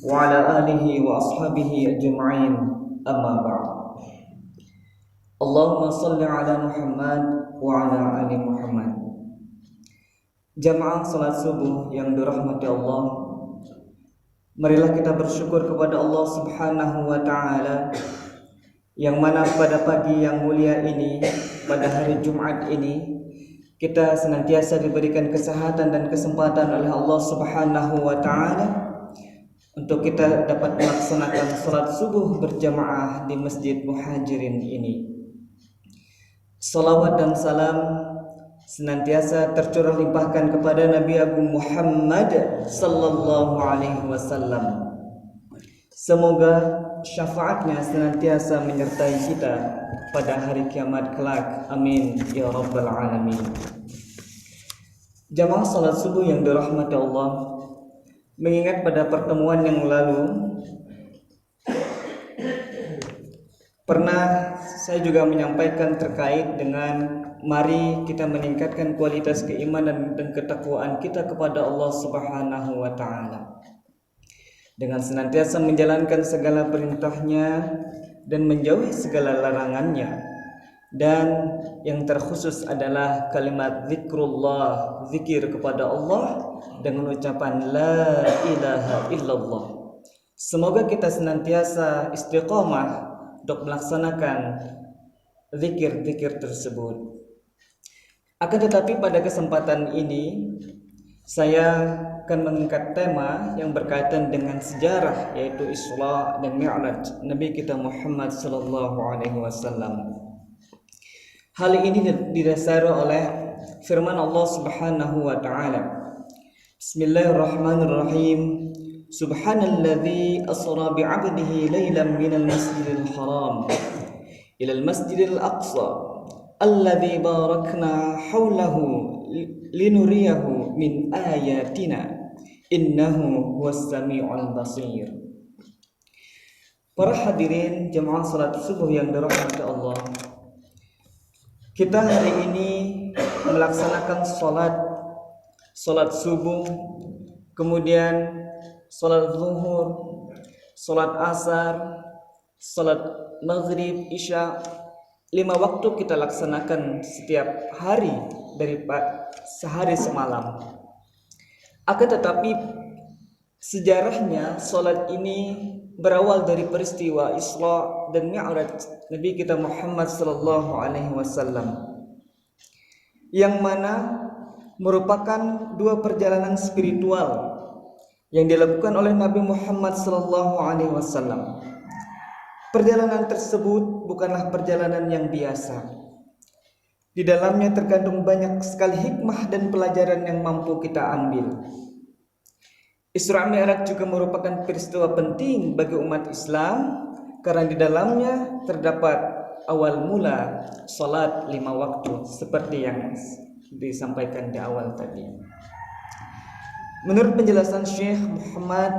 وعلى آله وأصحابه أجمعين أما بعد. اللهم صل على Muhammad wa ala ali Muhammad. Jamaah salat subuh yang dirahmati Allah, marilah kita bersyukur kepada Allah Subhanahu wa taala yang mana pada pagi yang mulia ini, pada hari Jumat ini, kita senantiasa diberikan kesehatan dan kesempatan oleh Allah Subhanahu wa taala untuk kita dapat melaksanakan salat subuh berjamaah di Masjid Muhajirin ini. Salawat dan salam senantiasa tercurah limpahkan kepada Nabi Agung Muhammad sallallahu alaihi wasallam. Semoga syafaatnya senantiasa menyertai kita pada hari kiamat kelak. Amin ya rabbal alamin. Jamaah salat subuh yang dirahmati Allah, mengingat pada pertemuan yang lalu pernah saya juga menyampaikan terkait dengan mari kita meningkatkan kualitas keimanan dan ketakwaan kita kepada Allah Subhanahu wa taala dengan senantiasa menjalankan segala perintahnya dan menjauhi segala larangannya. Dan yang terkhusus adalah kalimat zikrullah, zikir kepada Allah dengan ucapan la ilaha illallah. Semoga kita senantiasa istiqamah untuk melaksanakan zikir-zikir tersebut. Akan tetapi pada kesempatan ini saya akan mengangkat tema yang berkaitan dengan sejarah, yaitu Isra dan Mi'raj Nabi kita Muhammad sallallahu alaihi wasallam. Hal ini didasari oleh firman Allah Subhanahu wa taala. Bismillahirrahmanirrahim. Subhanalladzi asra bi'abdihi lailan minal masjidil haram ilal masjidil aqsa alladzi barakna haulahu linuriyahu min ayatina innahu huwas samiul basir. Para hadirin jemaah salat subuh yang dirahmati Allah, kita hari ini melaksanakan salat subuh, kemudian salat zuhur, salat asar, salat maghrib, isya. 5 waktu kita laksanakan setiap hari dari sehari semalam. Akan tetapi sejarahnya salat ini berawal dari peristiwa Isra dan Mi'raj Nabi kita Muhammad sallallahu alaihi wasallam, yang mana merupakan dua perjalanan spiritual yang dilakukan oleh Nabi Muhammad sallallahu alaihi wasallam. Perjalanan tersebut bukanlah perjalanan yang biasa. Di dalamnya terkandung banyak sekali hikmah dan pelajaran yang mampu kita ambil. Isra Mi'raj juga merupakan peristiwa penting bagi umat Islam karena di dalamnya terdapat awal mula salat 5 waktu seperti yang disampaikan di awal tadi. Menurut penjelasan Syekh Muhammad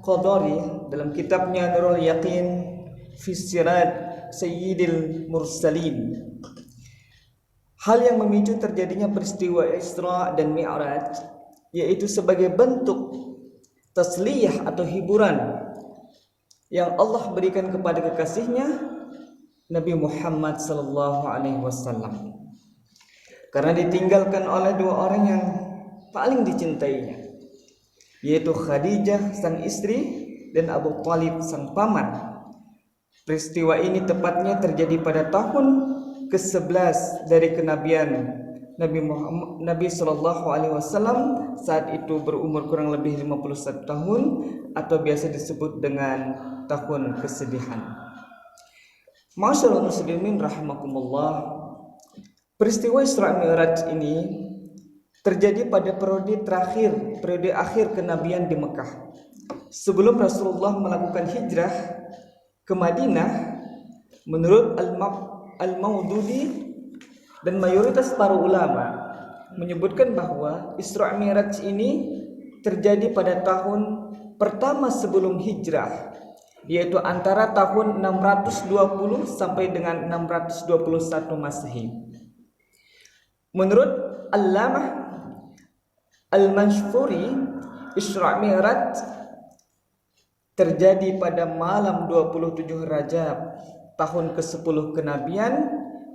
Qadari dalam kitabnya Nurul Yaqin fi Sirat Sayyidil Mursalin, hal yang memicu terjadinya peristiwa Isra dan Mi'raj yaitu sebagai bentuk tasliyah atau hiburan yang Allah berikan kepada kekasihnya Nabi Muhammad sallallahu alaihi wasallam, karena ditinggalkan oleh 2 orang yang paling dicintainya, yaitu Khadijah sang istri dan Abu Thalib sang paman. Peristiwa ini tepatnya terjadi pada tahun ke-11 dari kenabian Nabi sallallahu alaihi wasallam. Saat itu berumur kurang lebih 51 tahun atau biasa disebut dengan tahun kesedihan. Ma'asyiral muslimin rahimakumullah, peristiwa Isra Mi'raj ini terjadi pada periode akhir kenabian di Mekah. Sebelum Rasulullah melakukan hijrah ke Madinah, menurut Al-Maududi dan mayoritas para ulama menyebutkan bahwa Isra Mi'raj ini terjadi pada tahun pertama sebelum hijrah, yaitu antara tahun 620 sampai dengan 621 Masehi. Menurut Allamah Al-Manshfuri, Isra Mi'raj terjadi pada malam 27 Rajab tahun ke-10 kenabian,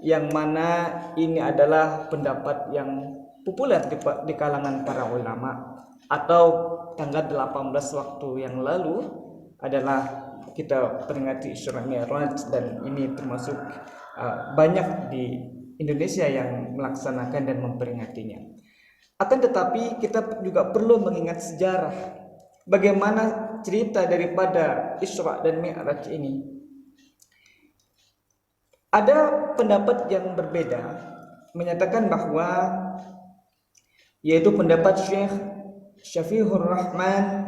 yang mana ini adalah pendapat yang populer di kalangan para ulama. Atau tanggal 18 waktu yang lalu adalah kita peringati Isra Mi'raj, dan ini termasuk banyak di Indonesia yang melaksanakan dan memperingatinya. Akan tetapi kita juga perlu mengingat sejarah bagaimana cerita daripada Isra dan Mi'raj ini. Ada pendapat yang berbeda menyatakan bahwa, yaitu pendapat Syekh Syafi'ur Rahman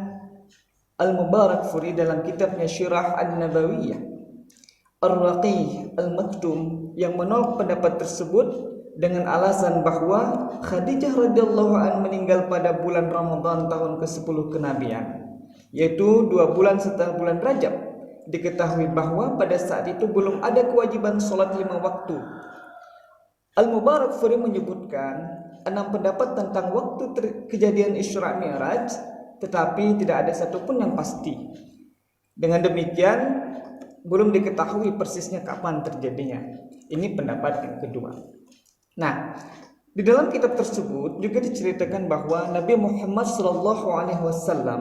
Al-Mubarakfuri dalam kitabnya Syirah An-Nabawiyah Ar-Raqih Al-Maktum, yang menolak pendapat tersebut dengan alasan bahwa Khadijah radhiyallahu anha meninggal pada bulan Ramadan tahun ke-10 kenabian, yaitu 2 bulan setelah bulan Rajab. Diketahui bahwa pada saat itu belum ada kewajiban sholat 5 waktu. Al-Mubarakfuri menyebutkan 6 pendapat tentang waktu kejadian Isra Mi'raj, tetapi tidak ada satupun yang pasti. Dengan demikian belum diketahui persisnya kapan terjadinya. Ini pendapat yang kedua. Nah, di dalam kitab tersebut juga diceritakan bahwa Nabi Muhammad SAW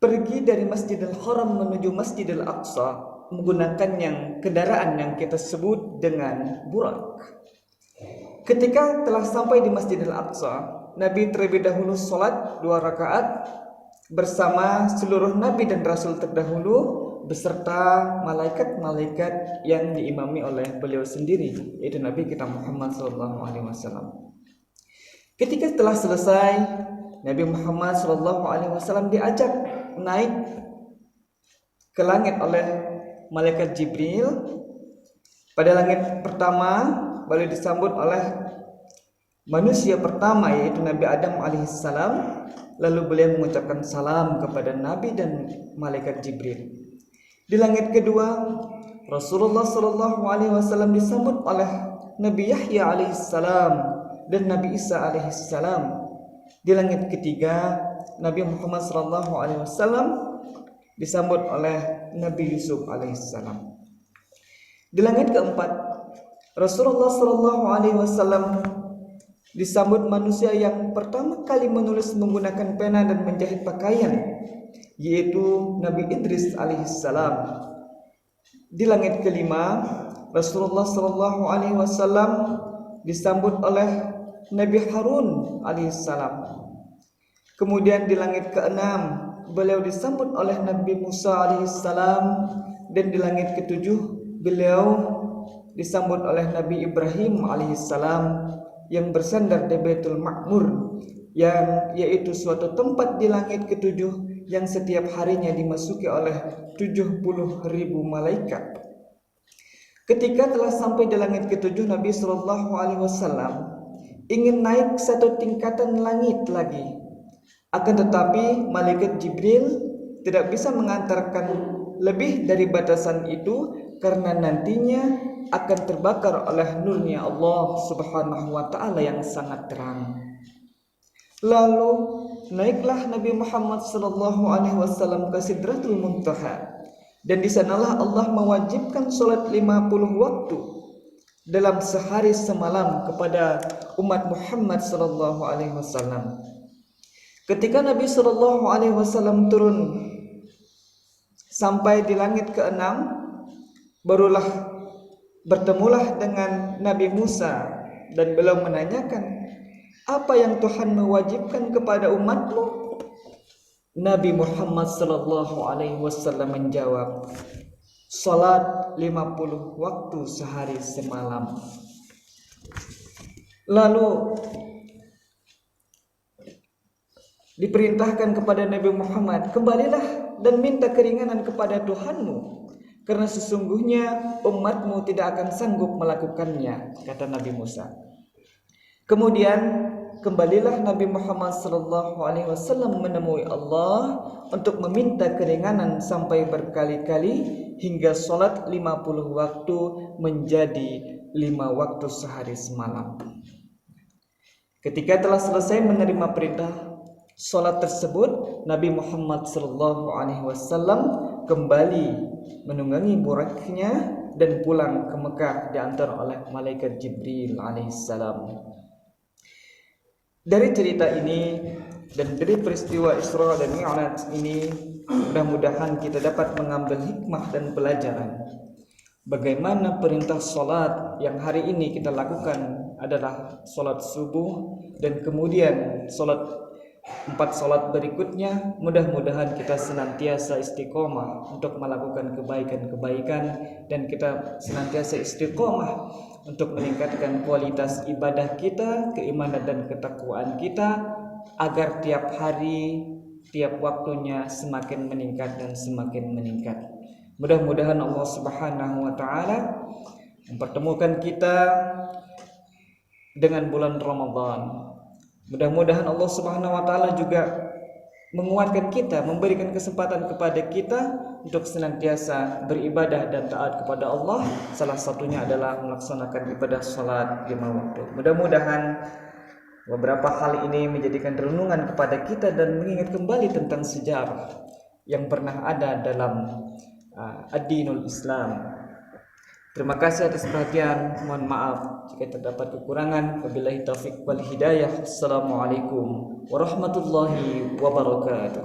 pergi dari Masjidil Haram menuju Masjidil Aqsa menggunakan kendaraan yang kita sebut dengan burak. Ketika telah sampai di Masjidil Aqsa, Nabi terlebih dahulu sholat 2 rakaat bersama seluruh Nabi dan Rasul terdahulu beserta malaikat-malaikat yang diimami oleh beliau sendiri, yaitu Nabi kita Muhammad SAW. Ketika telah selesai, Nabi Muhammad SAW diajak naik ke langit oleh malaikat Jibril. Pada langit pertama beliau disambut oleh manusia pertama, yaitu Nabi Adam alaihissalam. Lalu beliau mengucapkan salam kepada Nabi dan malaikat Jibril. Di langit kedua, Rasulullah SAW disambut oleh Nabi Yahya alaihissalam dan Nabi Isa alaihissalam. Di langit ketiga, Nabi Muhammad SAW disambut oleh Nabi Yusuf alaihissalam. Di langit keempat, Rasulullah SAW disambut manusia yang pertama kali menulis menggunakan pena dan menjahit pakaian, yaitu Nabi Idris alaihissalam. Di langit kelima, Rasulullah SAW disambut oleh Nabi Harun alaihissalam. Kemudian di langit keenam, beliau disambut oleh Nabi Musa alaihissalam, dan di langit ketujuh beliau disambut oleh Nabi Ibrahim alaihissalam yang bersandar di Baitul Ma'mur, yang yaitu suatu tempat di langit ketujuh yang setiap harinya dimasuki oleh 70.000 malaikat. Ketika telah sampai di langit ketujuh, Nabi SAW ingin naik satu tingkatan langit lagi. Akan tetapi malaikat Jibril tidak bisa mengantarkan lebih dari batasan itu, karena nantinya akan terbakar oleh nurnya Allah Subhanahu wa Ta'ala yang sangat terang. Lalu naiklah Nabi Muhammad SAW ke Sidratul Muntaha, dan di sanalah Allah mewajibkan sholat 50 waktu dalam sehari semalam kepada umat Muhammad SAW. Ketika Nabi SAW turun sampai di langit keenam, barulah bertemulah dengan Nabi Musa, dan beliau menanyakan, apa yang Tuhan mewajibkan kepada umatmu? Nabi Muhammad SAW menjawab, salat 50 waktu sehari semalam. Lalu diperintahkan kepada Nabi Muhammad, kembalilah dan minta keringanan kepada Tuhanmu, karena sesungguhnya umatmu tidak akan sanggup melakukannya, kata Nabi Musa. Kemudian kembalilah Nabi Muhammad SAW menemui Allah untuk meminta keringanan sampai berkali-kali, hingga sholat 50 waktu menjadi 5 waktu sehari semalam. Ketika telah selesai menerima perintah, salat tersebut Nabi Muhammad SAW kembali menunggangi buraknya dan pulang ke Mekah diantar oleh malaikat Jibril alaihissalam. Dari cerita ini dan dari peristiwa Isra dan Mi'raj ini, mudah-mudahan kita dapat mengambil hikmah dan pelajaran bagaimana perintah salat yang hari ini kita lakukan adalah salat subuh, dan kemudian empat salat berikutnya. Mudah-mudahan kita senantiasa istiqomah untuk melakukan kebaikan-kebaikan, dan kita senantiasa istiqomah untuk meningkatkan kualitas ibadah kita, keimanan dan ketakwaan kita, agar tiap hari, tiap waktunya semakin meningkat dan semakin meningkat. Mudah-mudahan Allah Subhanahu wa taala mempertemukan kita dengan bulan Ramadan. Mudah-mudahan Allah Subhanahu wa taala juga menguatkan kita, memberikan kesempatan kepada kita untuk senantiasa beribadah dan taat kepada Allah. Salah satunya adalah melaksanakan ibadah salat 5 waktu. Mudah-mudahan beberapa hal ini menjadikan renungan kepada kita dan mengingat kembali tentang sejarah yang pernah ada dalam ad-dinul Islam. Terima kasih atas perhatian. Mohon maaf jika terdapat kekurangan. Wabillahi taufik wal hidayah. Assalamualaikum warahmatullahi wabarakatuh.